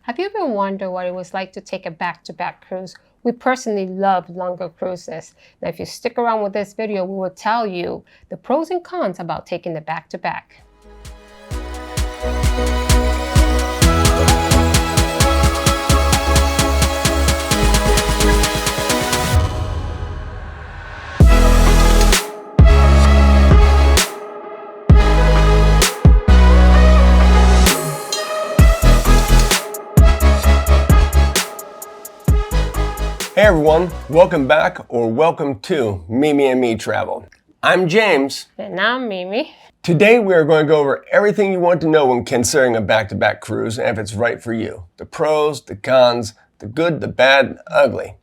Have you ever wondered what it was like to take a back-to-back cruise? We personally love longer cruises. Now, if you stick around with this video, we will tell you the pros and cons about taking the back-to-back. Hey everyone, welcome back or welcome to Mimi and Me Travel. I'm James. And I'm Mimi. Today we are going to go over everything you want to know when considering a back-to-back cruise and if it's right for you. The pros, the cons, the good, the bad, the ugly.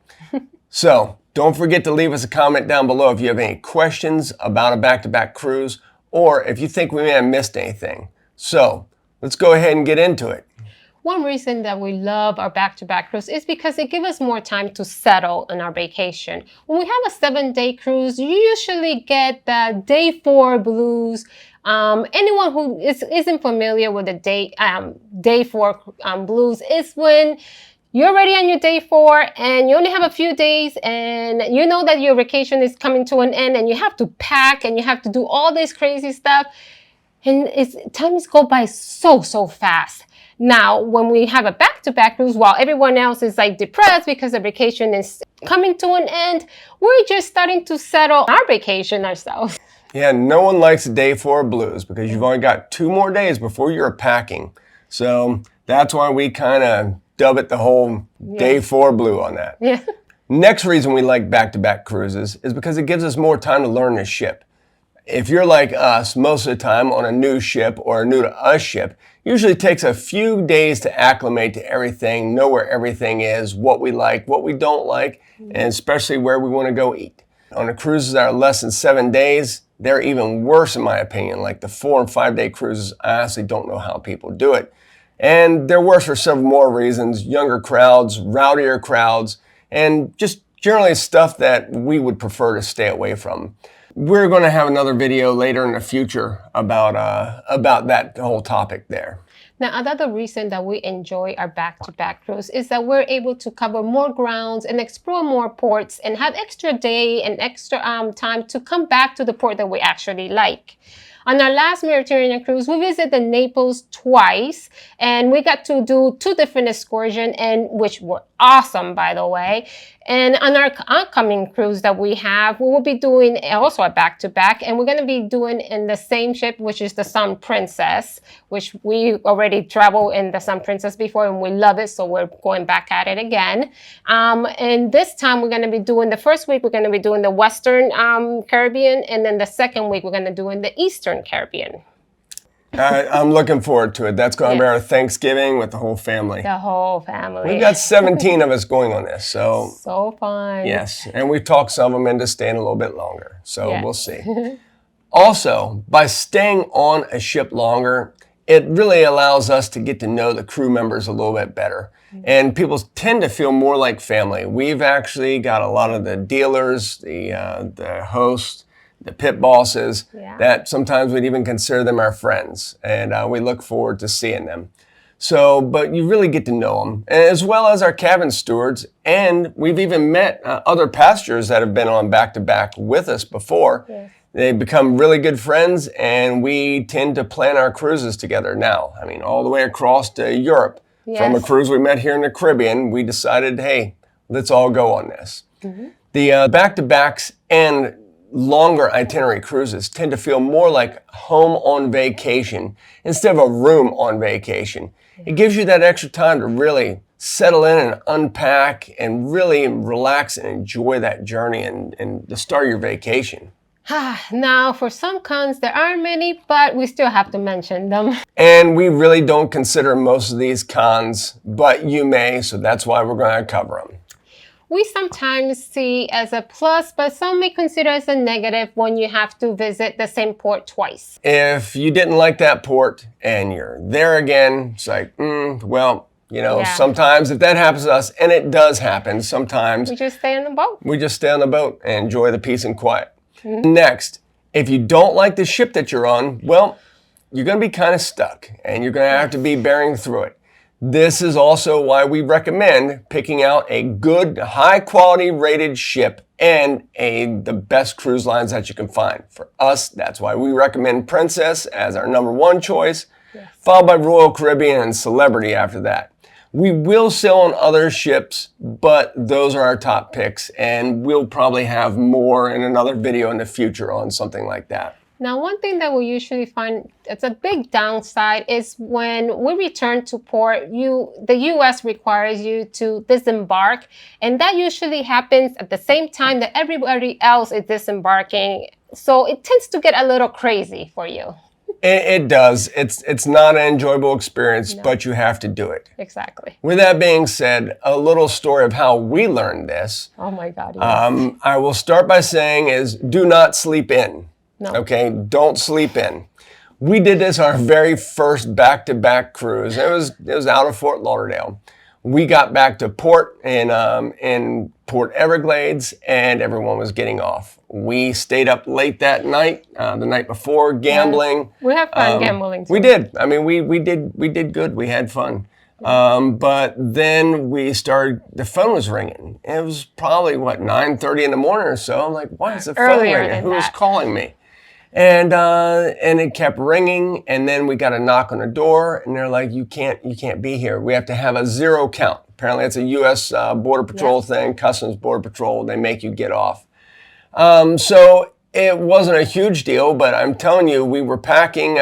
So don't forget to leave us a comment down below if you have any questions about a back-to-back cruise or if you think we may have missed anything. So let's go ahead and get into it. One reason that we love our back-to-back cruise is because it gives us more time to settle on our vacation. When we have a 7-day cruise, you usually get the day 4 blues. Anyone who isn't familiar with the day 4 blues is when you're already on your day 4 and you only have a few days and you know that your vacation is coming to an end and you have to pack and you have to do all this crazy stuff. And times go by so fast. Now, when we have a back-to-back cruise, while everyone else is like depressed because the vacation is coming to an end, we're just starting to settle our vacation ourselves. Yeah, no one likes the day 4 blues because you've only got 2 more days before you're packing. So that's why we kind of dub it the whole day 4 blue on that. Yeah. Next reason we like back-to-back cruises is because it gives us more time to learn the ship. If you're like us, most of the time on a new ship or a new to us ship, usually takes a few days to acclimate to everything, know where everything is, what we like, what we don't like, and especially where we want to go eat. On the cruises that are less than 7 days, they're even worse in my opinion. Like the 4 and 5 day cruises, I honestly don't know how people do it. And they're worse for several more reasons: younger crowds, rowdier crowds, and just generally stuff that we would prefer to stay away from. We're going to have another video later in the future about that whole topic there. Now, another reason that we enjoy our back-to-back cruise is that we're able to cover more grounds and explore more ports and have extra day and extra time to come back to the port that we actually like. On our last Mediterranean cruise, we visited Naples twice, and we got to do 2 different excursions, and which were awesome, by the way. And on our upcoming cruise that we will be doing also a back-to-back, and we're going to be doing in the same ship, which is the Sun Princess, which we already traveled in the Sun Princess before, and we love it, so we're going back at it again. And this time we're going to be doing, the first week we're going to be doing the Western Caribbean, and then the second week we're going to do in the Eastern Caribbean. I'm looking forward to it. That's going to be our Thanksgiving with the whole family. The whole family. We've got 17 of us going on this, so fun. Yes, and we've talked some of them into staying a little bit longer, so we'll see. Also, by staying on a ship longer, it really allows us to get to know the crew members a little bit better. And people tend to feel more like family. We've actually got a lot of the dealers, the hosts, the pit bosses, that sometimes we'd even consider them our friends, and we look forward to seeing them. So, but you really get to know them, as well as our cabin stewards, and we've even met other passengers that have been on back-to-back with us before. They become really good friends, and we tend to plan our cruises together now. I mean, all the way across to Europe. From a cruise we met here in the Caribbean, we decided, hey, let's all go on this. The back-to-backs and longer itinerary cruises tend to feel more like home on vacation instead of a room on vacation. It gives you that extra time to really settle in and unpack and really relax and enjoy that journey and the start of your vacation. Now, for some cons, there aren't many, but we still have to mention them. And we really don't consider most of these cons, but you may, so that's why we're going to cover them. We sometimes see as a plus, but some may consider as a negative when you have to visit the same port twice. If you didn't like that port and you're there again, it's like, well, you know, sometimes if that happens to us, and it does happen sometimes, we just stay on the boat. We just stay on the boat and enjoy the peace and quiet. Next, if you don't like the ship that you're on, well, you're going to be kind of stuck and you're going to have to be bearing through it. This is also why we recommend picking out a good, high-quality rated ship and the best cruise lines that you can find. For us, that's why we recommend Princess as our #1 choice, followed by Royal Caribbean and Celebrity after that. We will sail on other ships, but those are our top picks, and we'll probably have more in another video in the future on something like that. Now, one thing that we usually find it's a big downside is when we return to port, the U.S. requires you to disembark, and that usually happens at the same time that everybody else is disembarking. So it tends to get a little crazy for you. It does. It's not an enjoyable experience, but you have to do it. Exactly. With that being said, a little story of how we learned this. Oh my God. Yes. I will start by saying is do not sleep in. No. Okay, don't sleep in. We did this our very first back-to-back cruise. It was out of Fort Lauderdale. We got back to port in Port Everglades, and everyone was getting off. We stayed up late that night, the night before, gambling. Yes. We had fun gambling too. We did. I mean, we did good. We had fun. But then the phone was ringing. It was probably, 9:30 in the morning or so. I'm like, why is the phone ringing? Who is calling me? And it kept ringing, and then we got a knock on the door, and they're like, you can't be here. We have to have a 0 count. Apparently it's a U.S. Border Patrol thing, Customs Border Patrol. They make you get off. So it wasn't a huge deal, but I'm telling you, we were packing,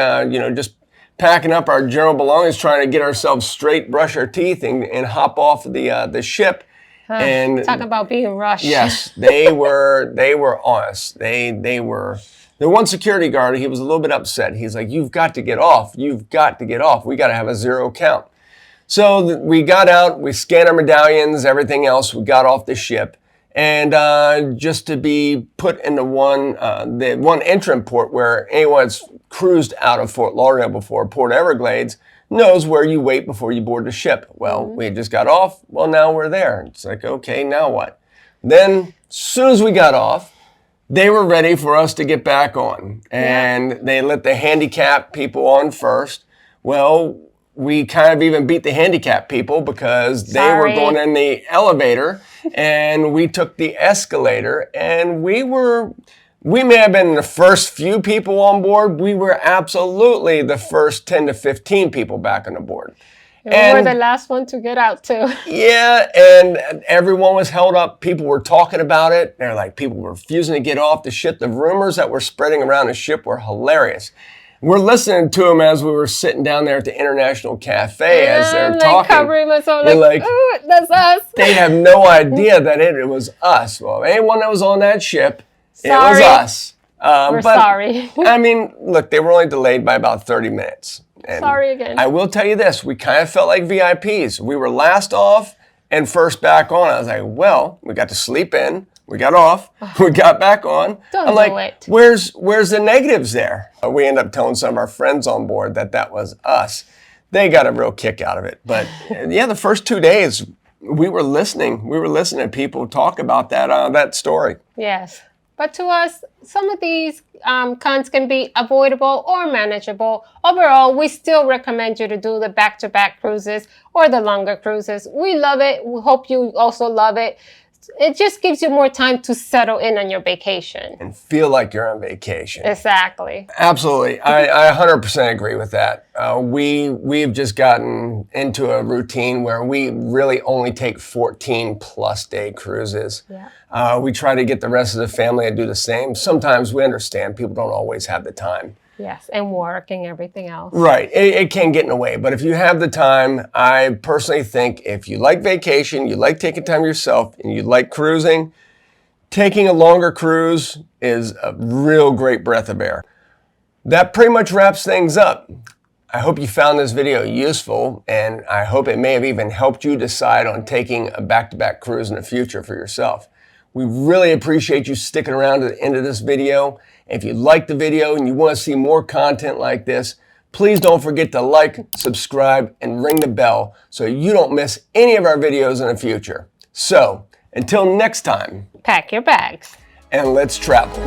just packing up our general belongings, trying to get ourselves straight, brush our teeth, and hop off the ship. And talk about being rushed. Yes, they were on us. They were. The one security guard, he was a little bit upset. He's like, you've got to get off. You've got to get off. We got to have a 0 count. So we got out, we scanned our medallions, everything else. We got off the ship. And just to be put into the one entrant port where anyone that's cruised out of Fort Lauderdale before, Port Everglades, knows where you wait before you board the ship. Well, we had just got off. Well, now we're there. It's like, okay, now what? Then, as soon as we got off, they were ready for us to get back on. And they let the handicap people on first. Well, we kind of even beat the handicap people because they were going in the elevator and we took the escalator, and we may have been the first few people on board. We were absolutely the first 10 to 15 people back on the board. And we were the last one to get out too. Yeah, and everyone was held up. People were talking about it. They're like, people were refusing to get off the ship. The rumors that were spreading around the ship were hilarious. We're listening to them as we were sitting down there at the International Cafe as they're talking. Covering myself like, ooh, that's us. They have no idea that it was us. Well, anyone that was on that ship, it was us. We're sorry. I mean, look, they were only delayed by about 30 minutes. And sorry again. I will tell you this, we kind of felt like VIPs. We were last off and first back on. I was like, well, we got to sleep in. We got off. We got back on. I'm like, where's the negatives there? We ended up telling some of our friends on board that was us. They got a real kick out of it. But yeah, the first 2 days, we were listening. We were listening to people talk about that story. Yes. But to us, some of these cons can be avoidable or manageable. Overall, we still recommend you to do the back-to-back cruises or the longer cruises. We love it. We hope you also love it. It just gives you more time to settle in on your vacation. And feel like you're on vacation. Exactly. Absolutely. I 100% agree with that. We've just gotten into a routine where we really only take 14+ day cruises. Yeah. We try to get the rest of the family to do the same. Sometimes we understand people don't always have the time. Yes, and work and everything else. Right, it can get in the way. But if you have the time, I personally think if you like vacation, you like taking time yourself, and you like cruising, taking a longer cruise is a real great breath of air. That pretty much wraps things up. I hope you found this video useful, and I hope it may have even helped you decide on taking a back-to-back cruise in the future for yourself. We really appreciate you sticking around to the end of this video. If you liked the video and you want to see more content like this, please don't forget to like, subscribe, and ring the bell so you don't miss any of our videos in the future. So, until next time, pack your bags and let's travel.